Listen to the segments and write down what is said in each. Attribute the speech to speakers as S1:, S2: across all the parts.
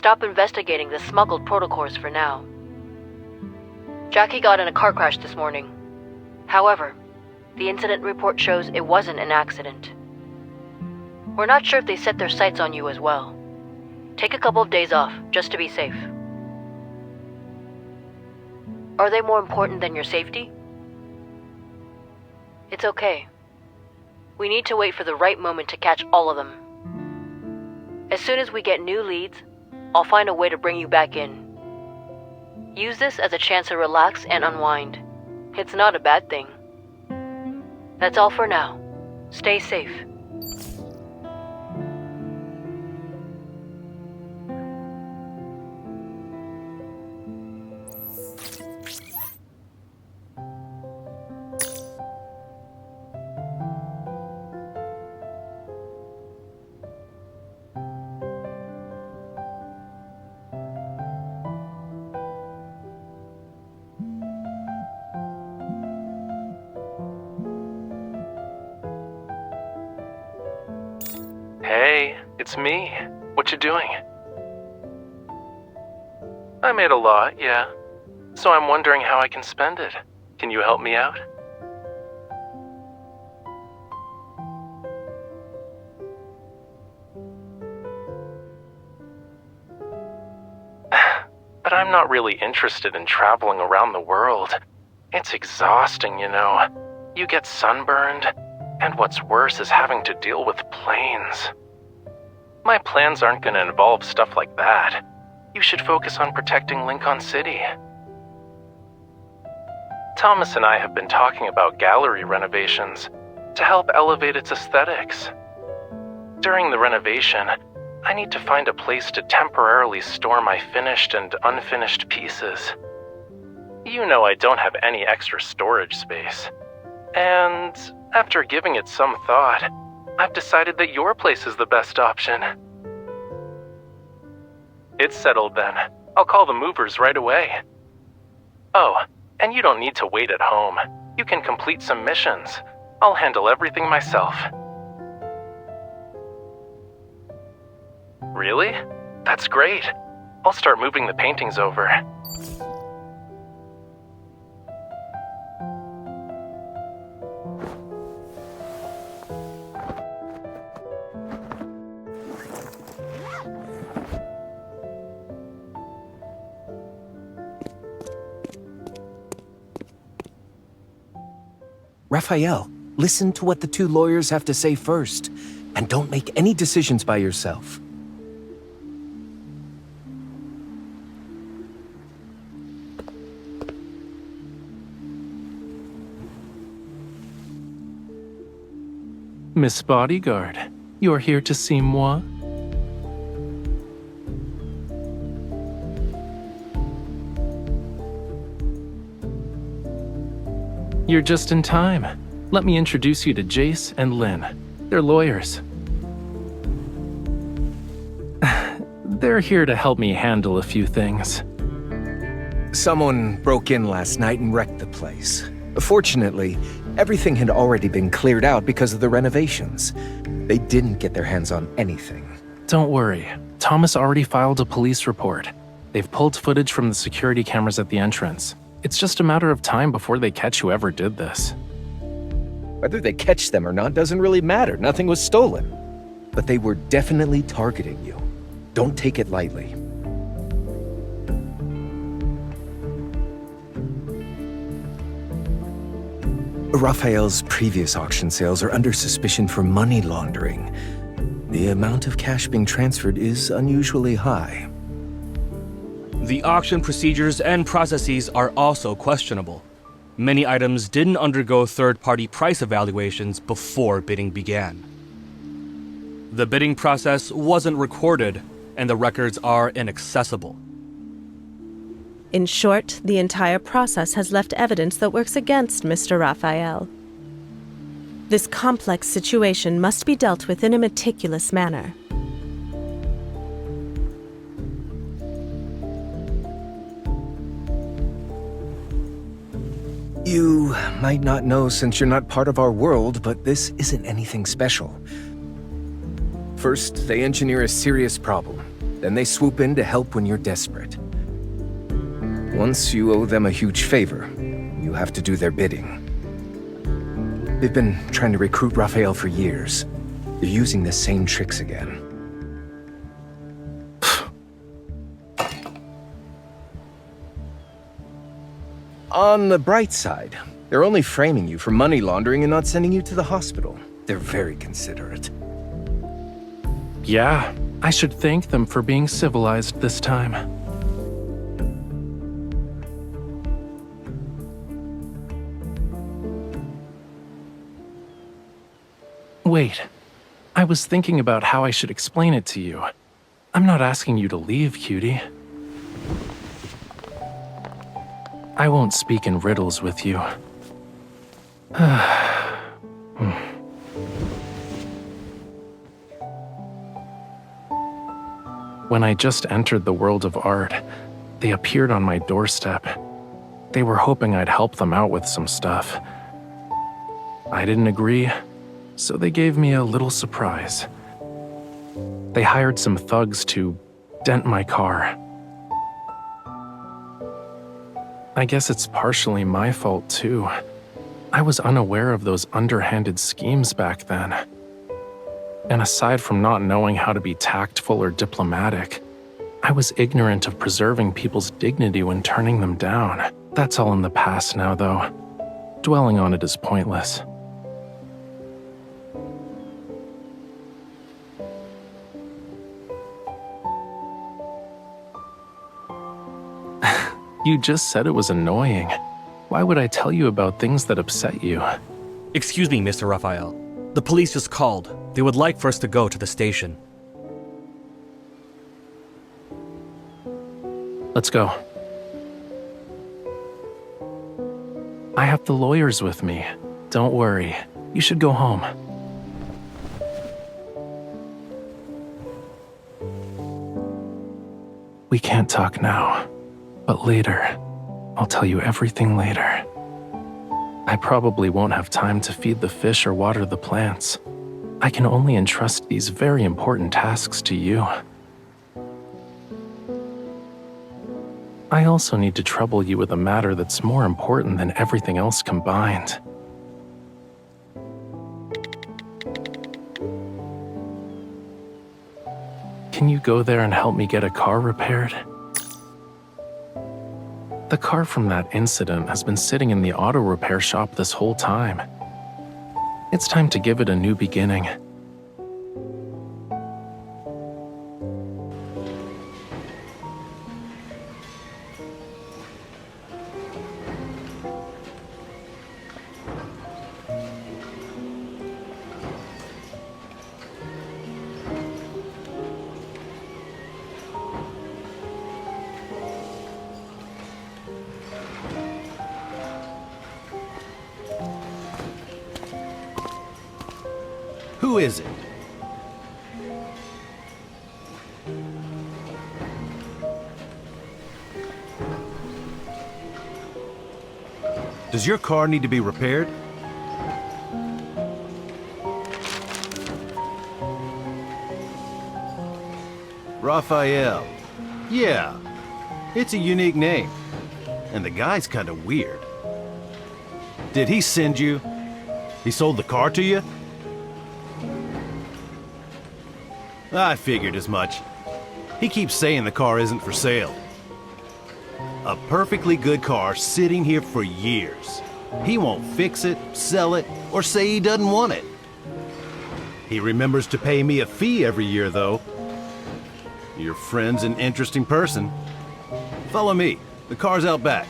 S1: stop investigating the smuggled protocols for now. Jackie got in a car crash this morning. However, the incident report shows it wasn't an accident. We're not sure if they set their sights on you as well. Take a couple of days off, just to be safe. Are they more important than your safety? It's okay. We need to wait for the right moment to catch all of them. As soon as we get new leads, I'll find a way to bring you back in. Use this as a chance to relax and unwind. It's not a bad thing. That's all for now. Stay safe.
S2: Hey, it's me. What you doing? I made a lot, yeah. So I'm wondering how I can spend it. Can you help me out? But I'm not really interested in traveling around the world. It's exhausting, you know. You get sunburned, and what's worse is having to deal with planes. My plans aren't going to involve stuff like that. You should focus on protecting Lincoln City. Thomas and I have been talking about gallery renovations to help elevate its aesthetics. During the renovation, I need to find a place to temporarily store my finished and unfinished pieces. You know I don't have any extra storage space. And after giving it some thought, I've decided that your place is the best option. It's settled then. I'll call the movers right away. Oh, and you don't need to wait at home. You can complete some missions. I'll handle everything myself. Really? That's great. I'll start moving the paintings over.
S3: Rafayel, listen to what the two lawyers have to say first, and don't make any decisions by yourself.
S2: Miss Bodyguard, you're here to see moi? You're just in time. Let me introduce you to Jace and Lynn. They're lawyers. They're here to help me handle a few things.
S3: Someone broke in last night and wrecked the place. Fortunately, everything had already been cleared out because of the renovations. They didn't get their hands on anything.
S2: Don't worry. Thomas already filed a police report. They've pulled footage from the security cameras at the entrance. It's just a matter of time before they catch whoever did this.
S3: Whether they catch them or not doesn't really matter. Nothing was stolen. But they were definitely targeting you. Don't take it lightly. Rafayel's previous auction sales are under suspicion for money laundering. The amount of cash being transferred is unusually high.
S4: The auction procedures and processes are also questionable. Many items didn't undergo third-party price evaluations before bidding began. The bidding process wasn't recorded, and the records are inaccessible.
S5: In short, the entire process has left evidence that works against Mr. Rafayel. This complex situation must be dealt with in a meticulous manner.
S3: You might not know since you're not part of our world, but this isn't anything special. First, they engineer a serious problem. Then they swoop in to help when you're desperate. Once you owe them a huge favor, you have to do their bidding. They've been trying to recruit Rafayel for years. They're using the same tricks again. On the bright side, they're only framing you for money laundering and not sending you to the hospital. They're very considerate.
S2: Yeah, I should thank them for being civilized this time. Wait, I was thinking about how I should explain it to you. I'm not asking you to leave, cutie. I won't speak in riddles with you. When I just entered the world of art, they appeared on my doorstep. They were hoping I'd help them out with some stuff. I didn't agree, so they gave me a little surprise. They hired some thugs to dent my car. I guess it's partially my fault, too. I was unaware of those underhanded schemes back then. And aside from not knowing how to be tactful or diplomatic, I was ignorant of preserving people's dignity when turning them down. That's all in the past now, though. Dwelling on it is pointless. You just said it was annoying. Why would I tell you about things that upset you?
S4: Excuse me, Mr. Rafayel. The police just called. They would like for us to go to the station.
S2: Let's go. I have the lawyers with me. Don't worry. You should go home. We can't talk now, but later. I'll tell you everything later. I probably won't have time to feed the fish or water the plants. I can only entrust these very important tasks to you. I also need to trouble you with a matter that's more important than everything else combined. Can you go there and help me get a car repaired? The car from that incident has been sitting in the auto repair shop this whole time. It's time to give it a new beginning.
S6: Who is it? Does your car need to be repaired? Rafayel. Yeah, it's a unique name. And the guy's kind of weird. Did he send you? He sold the car to you? I figured as much. He keeps saying the car isn't for sale. A perfectly good car sitting here for years. He won't fix it, sell it, or say he doesn't want it. He remembers to pay me a fee every year, though. Your friend's an interesting person. Follow me. The car's out back.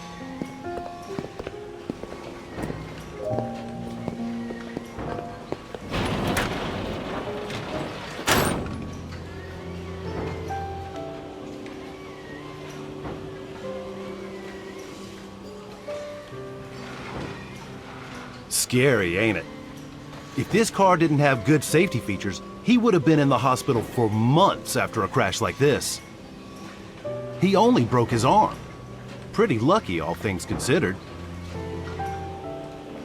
S6: Scary, ain't it? If this car didn't have good safety features, he would have been in the hospital for months after a crash like this. He only broke his arm. Pretty lucky, all things considered.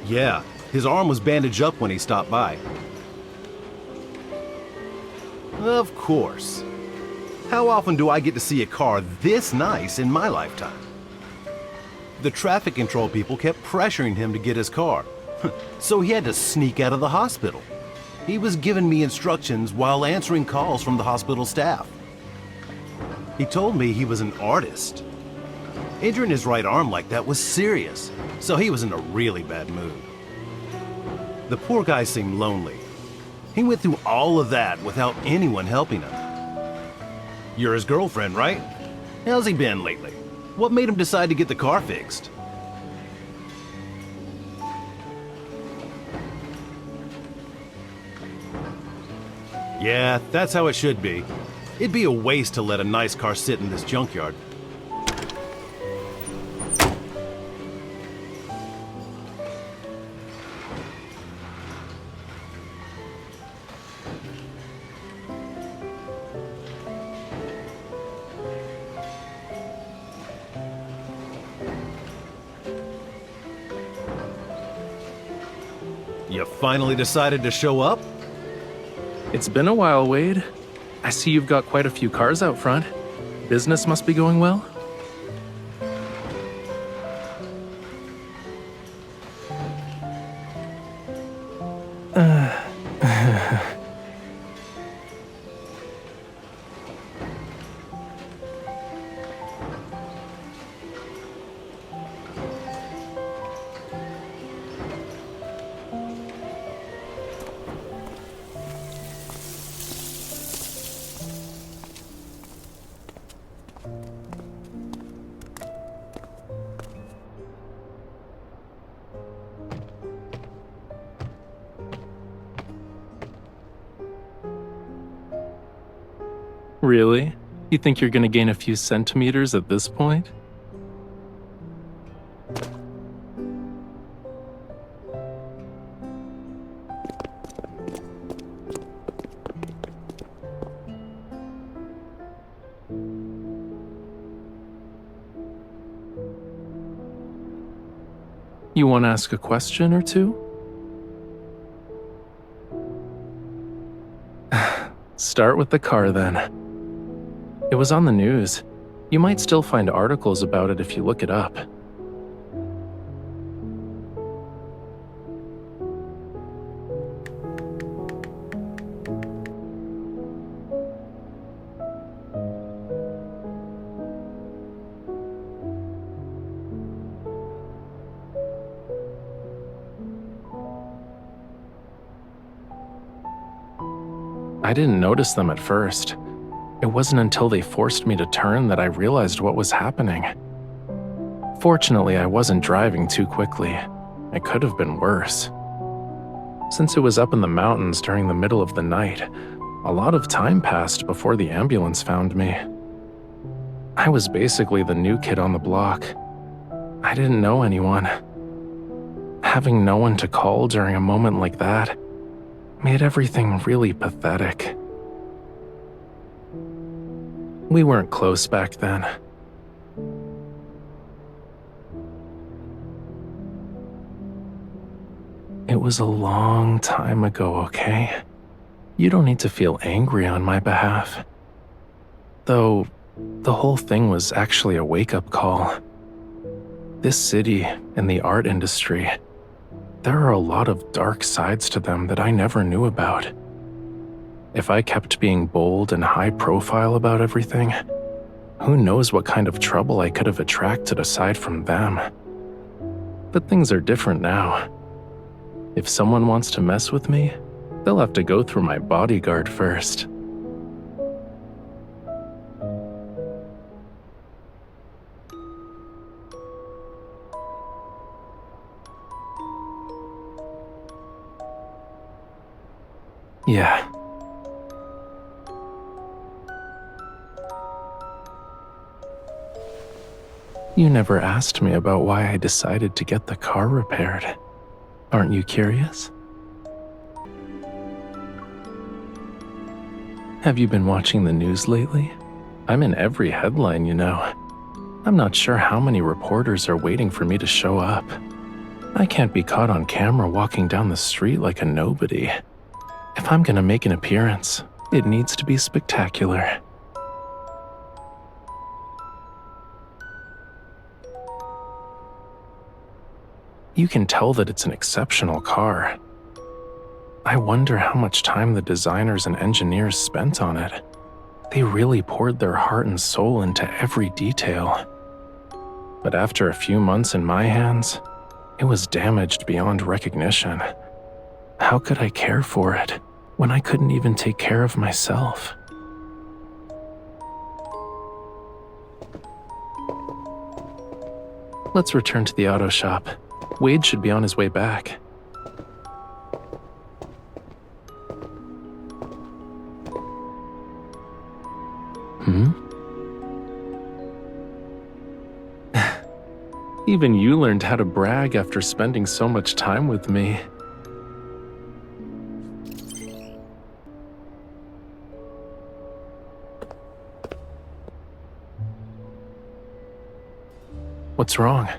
S6: Yeah, his arm was bandaged up when he stopped by. Of course. How often do I get to see a car this nice in my lifetime? The traffic control people kept pressuring him to get his car, so he had to sneak out of the hospital. He was giving me instructions while answering calls from the hospital staff. He told me he was an artist. Injuring his right arm like that was serious, so he was in a really bad mood. The poor guy seemed lonely. He went through all of that without anyone helping him. You're his girlfriend, right? How's he been lately? What made him decide to get the car fixed? Yeah, that's how it should be. It'd be a waste to let a nice car sit in this junkyard. You finally decided to show up?
S2: It's been a while, Wade. I see you've got quite a few cars out front. Business must be going well? Really? You think you're gonna gain a few centimeters at this point? You want to ask a question or two? Start with the car then. It was on the news. You might still find articles about it if you look it up. I didn't notice them at first. It wasn't until they forced me to turn that I realized what was happening. Fortunately, I wasn't driving too quickly. It could have been worse. Since it was up in the mountains during the middle of the night, a lot of time passed before the ambulance found me. I was basically the new kid on the block. I didn't know anyone. Having no one to call during a moment like that made everything really pathetic. We weren't close back then. It was a long time ago, okay? You don't need to feel angry on my behalf. Though, the whole thing was actually a wake-up call. This city and the art industry, there are a lot of dark sides to them that I never knew about. If I kept being bold and high-profile about everything, who knows what kind of trouble I could have attracted aside from them. But things are different now. If someone wants to mess with me, they'll have to go through my bodyguard first. Yeah. You never asked me about why I decided to get the car repaired. Aren't you curious? Have you been watching the news lately? I'm in every headline, you know. I'm not sure how many reporters are waiting for me to show up. I can't be caught on camera walking down the street like a nobody. If I'm gonna make an appearance, it needs to be spectacular. You can tell that it's an exceptional car. I wonder how much time the designers and engineers spent on it. They really poured their heart and soul into every detail. But after a few months in my hands, it was damaged beyond recognition. How could I care for it when I couldn't even take care of myself? Let's return to the auto shop. Wade should be on his way back. Even you learned how to brag after spending so much time with me. What's wrong?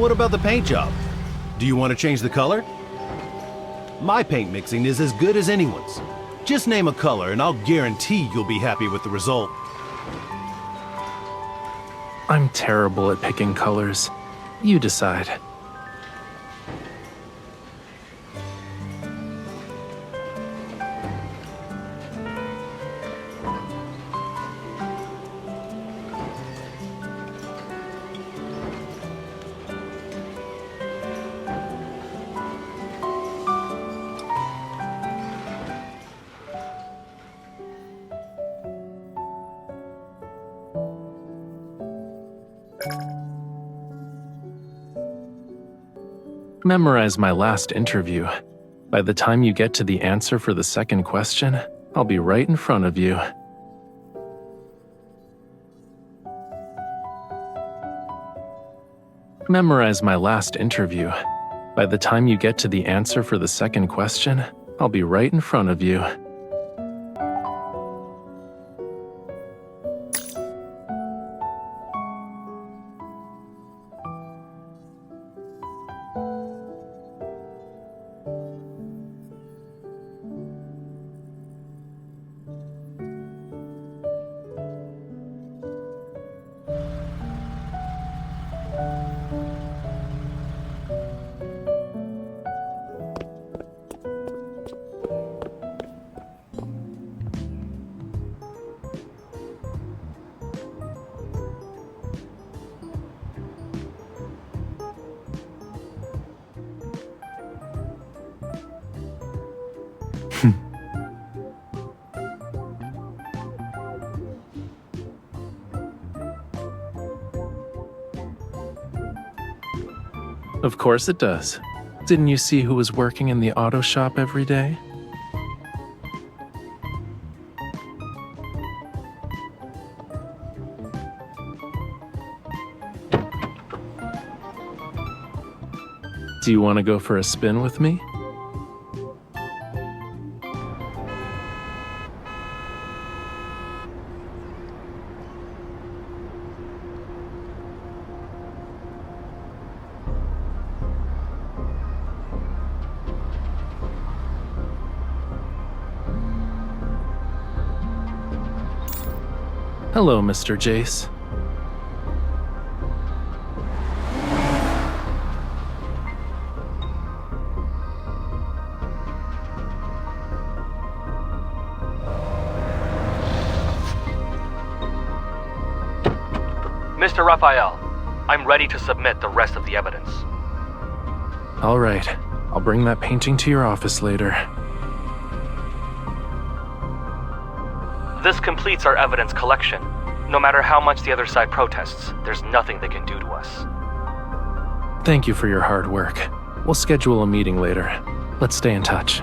S6: What about the paint job? Do you want to change the color? My paint mixing is as good as anyone's. Just name a color and I'll guarantee you'll be happy with the result.
S2: I'm terrible at picking colors. You decide. Memorize my last interview. By the time you get to the answer for the second question, I'll be right in front of you. Memorize my last interview. By the time you get to the answer for the second question, I'll be right in front of you. Of course it does. Didn't you see who was working in the auto shop every day? Do you want to go for a spin with me? Hello, Mr. Jace.
S4: Mr. Rafayel, I'm ready to submit the rest of the evidence.
S2: All right, I'll bring that painting to your office later.
S4: This completes our evidence collection. No matter how much the other side protests, there's nothing they can do to us.
S2: Thank you for your hard work. We'll schedule a meeting later. Let's stay in touch.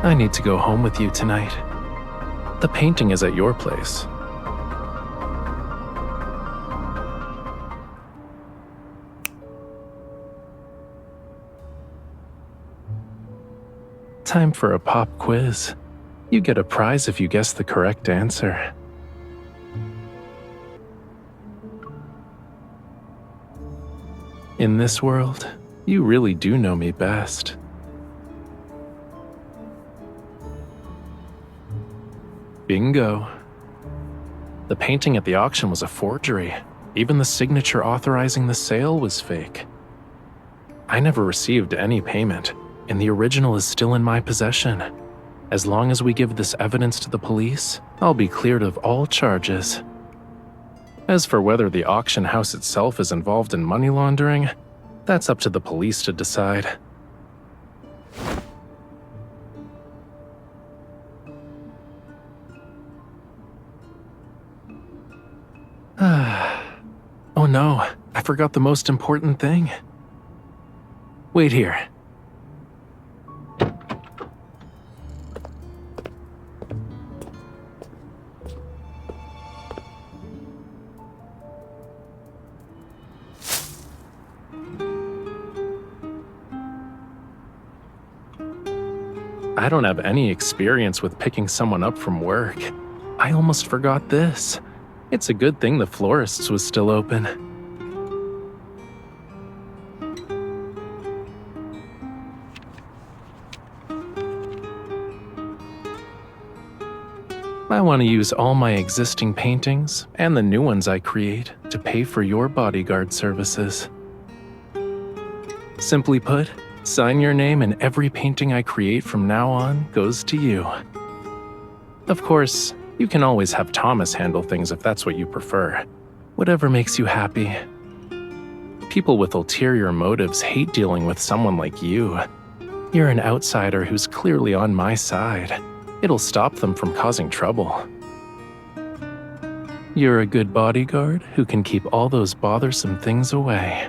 S2: I need to go home with you tonight. The painting is at your place. Time for a pop quiz. You get a prize if you guess the correct answer. In this world, you really do know me best. Bingo. The painting at the auction was a forgery. Even the signature authorizing the sale was fake. I never received any payment, and the original is still in my possession. As long as we give this evidence to the police, I'll be cleared of all charges. As for whether the auction house itself is involved in money laundering, that's up to the police to decide. Oh no, I forgot the most important thing. Wait here. I don't have any experience with picking someone up from work. I almost forgot this. It's a good thing the florist's was still open. I want to use all my existing paintings and the new ones I create to pay for your bodyguard services. Simply put, sign your name and every painting I create from now on goes to you. Of course, you can always have Thomas handle things if that's what you prefer. Whatever makes you happy. People with ulterior motives hate dealing with someone like you. You're an outsider who's clearly on my side. It'll stop them from causing trouble. You're a good bodyguard who can keep all those bothersome things away.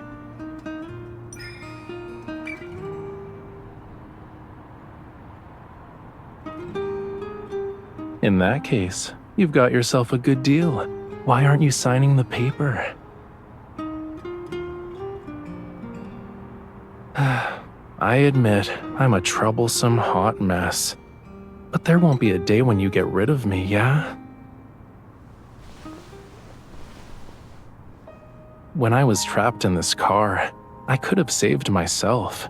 S2: In that case, you've got yourself a good deal. Why aren't you signing the paper? I admit, I'm a troublesome hot mess. But there won't be a day when you get rid of me, yeah? When I was trapped in this car, I could have saved myself.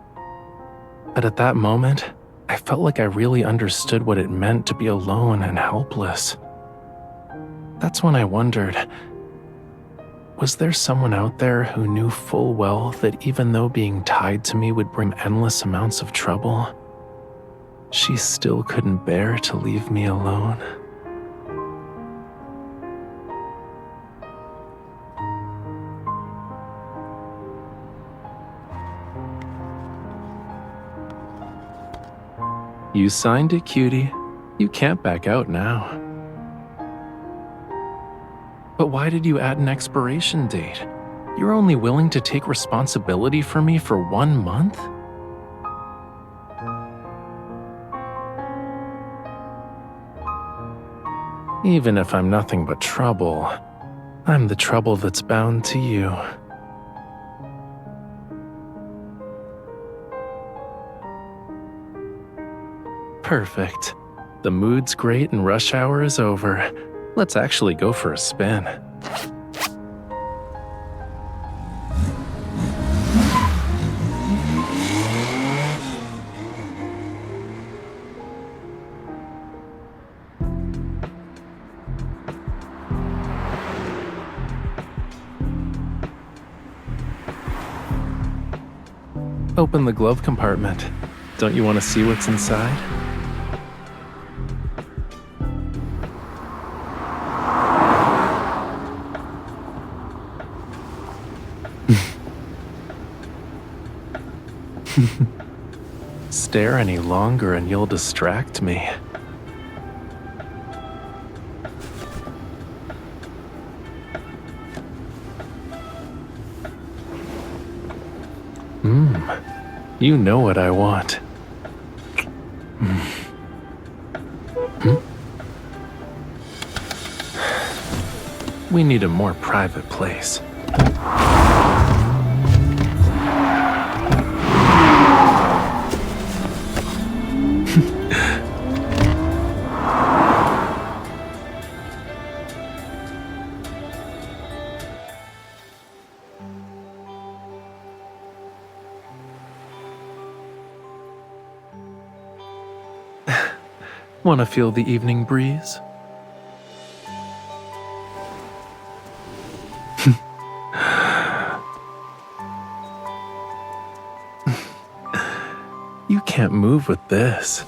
S2: But at that moment, I felt like I really understood what it meant to be alone and helpless. That's when I wondered, was there someone out there who knew full well that even though being tied to me would bring endless amounts of trouble, she still couldn't bear to leave me alone? You signed it, cutie. You can't back out now. But why did you add an expiration date? You're only willing to take responsibility for me for 1 month? Even if I'm nothing but trouble, I'm the trouble that's bound to you. Perfect. The mood's great and rush hour is over. Let's actually go for a spin. Open the glove compartment. Don't you want to see what's inside? Stare any longer and you'll distract me. You know what I want. We need a more private place. Want to feel the evening breeze? You can't move with this.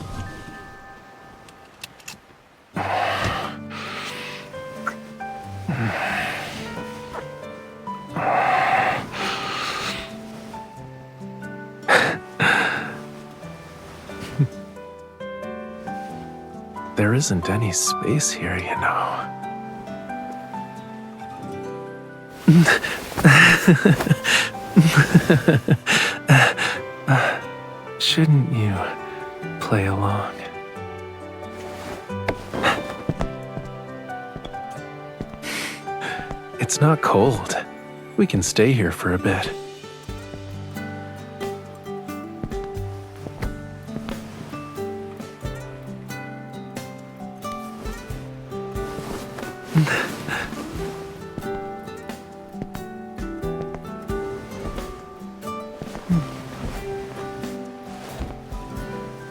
S2: There isn't any space here, you know. Shouldn't you play along? It's not cold. We can stay here for a bit.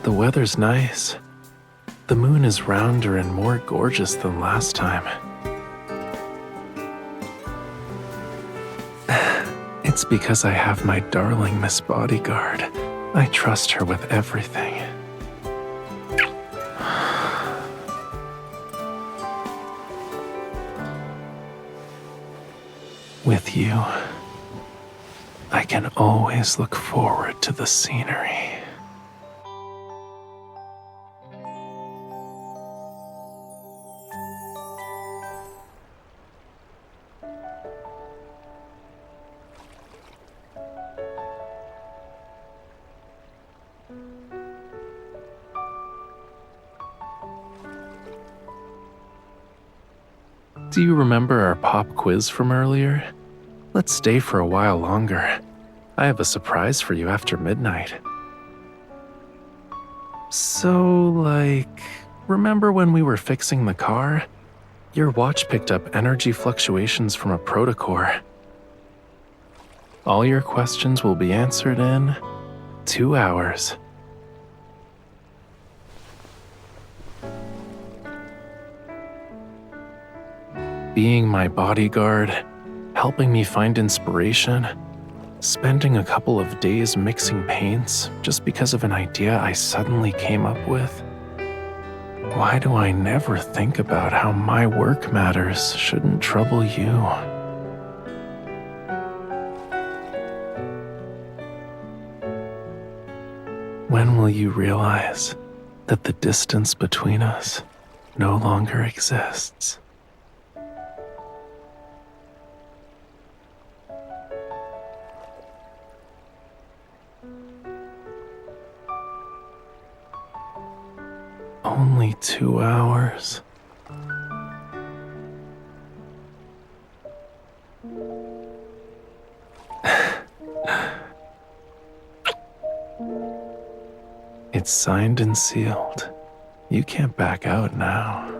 S2: The weather's nice. The moon is rounder and more gorgeous than last time. It's because I have my darling Miss Bodyguard. I trust her with everything. With you, I can always look forward to the scenery. Do you remember our pop quiz from earlier? Let's stay for a while longer. I have a surprise for you after midnight. So, remember when we were fixing the car? Your watch picked up energy fluctuations from a protocore. All your questions will be answered in 2 hours. Being my bodyguard, helping me find inspiration, spending a couple of days mixing paints just because of an idea I suddenly came up with. Why do I never think about how my work matters shouldn't trouble you? When will you realize that the distance between us no longer exists? Only 2 hours. It's signed and sealed. You can't back out now.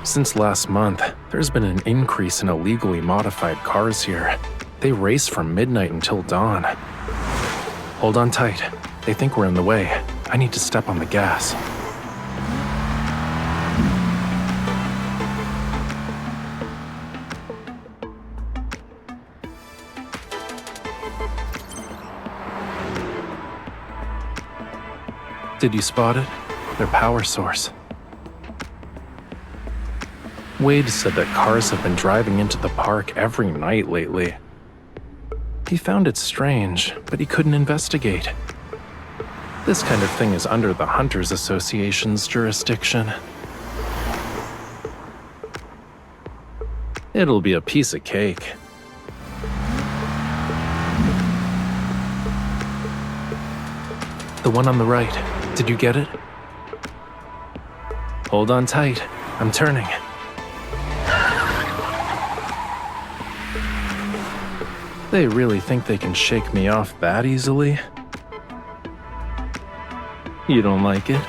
S2: Since last month, there's been an increase in illegally modified cars here. They race from midnight until dawn. Hold on tight. They think we're in the way. I need to step on the gas. Did you spot it? Their power source. Wade said that cars have been driving into the park every night lately. He found it strange, but he couldn't investigate. This kind of thing is under the Hunters Association's jurisdiction. It'll be a piece of cake. The one on the right. Did you get it? Hold on tight. I'm turning. They really think they can shake me off that easily? You don't like it?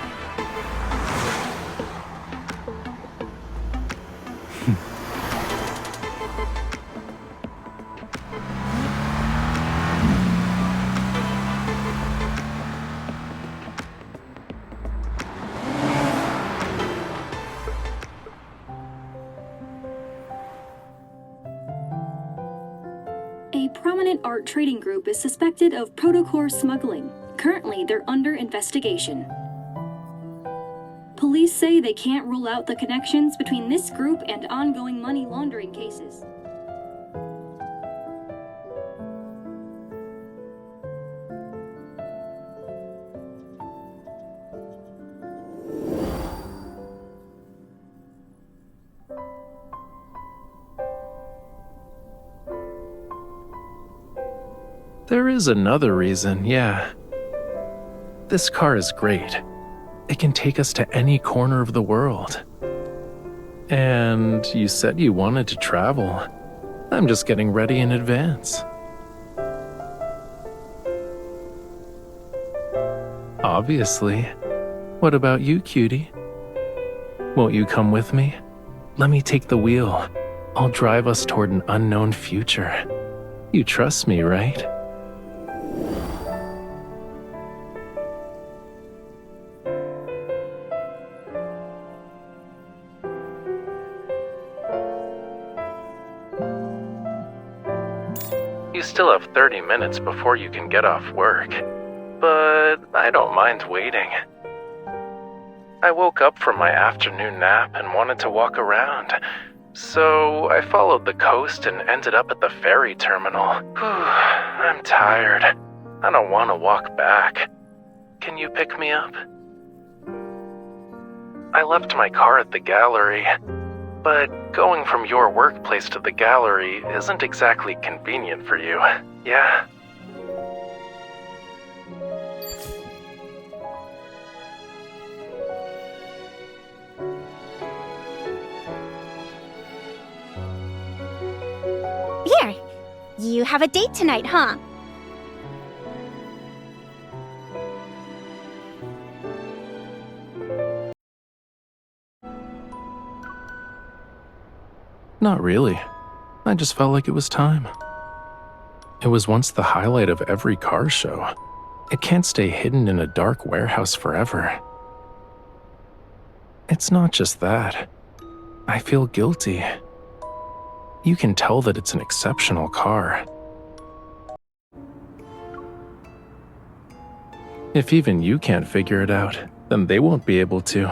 S7: A prominent art trading group is suspected of protocore smuggling. Currently, they're under investigation. Police say they can't rule out the connections between this group and ongoing money laundering cases.
S2: There is another reason, yeah. This car is great. It can take us to any corner of the world. And you said you wanted to travel. I'm just getting ready in advance. Obviously. What about you, cutie? Won't you come with me? Let me take the wheel. I'll drive us toward an unknown future. You trust me, right? You still have 30 minutes before you can get off work, but I don't mind waiting. I woke up from my afternoon nap and wanted to walk around, so I followed the coast and ended up at the ferry terminal. Whew, I'm tired. I don't want to walk back. Can you pick me up? I left my car at the gallery. But going from your workplace to the gallery isn't exactly convenient for you, yeah?
S8: Here, you have a date tonight, huh?
S2: Not really. I just felt like it was time. It was once the highlight of every car show. It can't stay hidden in a dark warehouse forever. It's not just that. I feel guilty. You can tell that it's an exceptional car. If even you can't figure it out, then they won't be able to.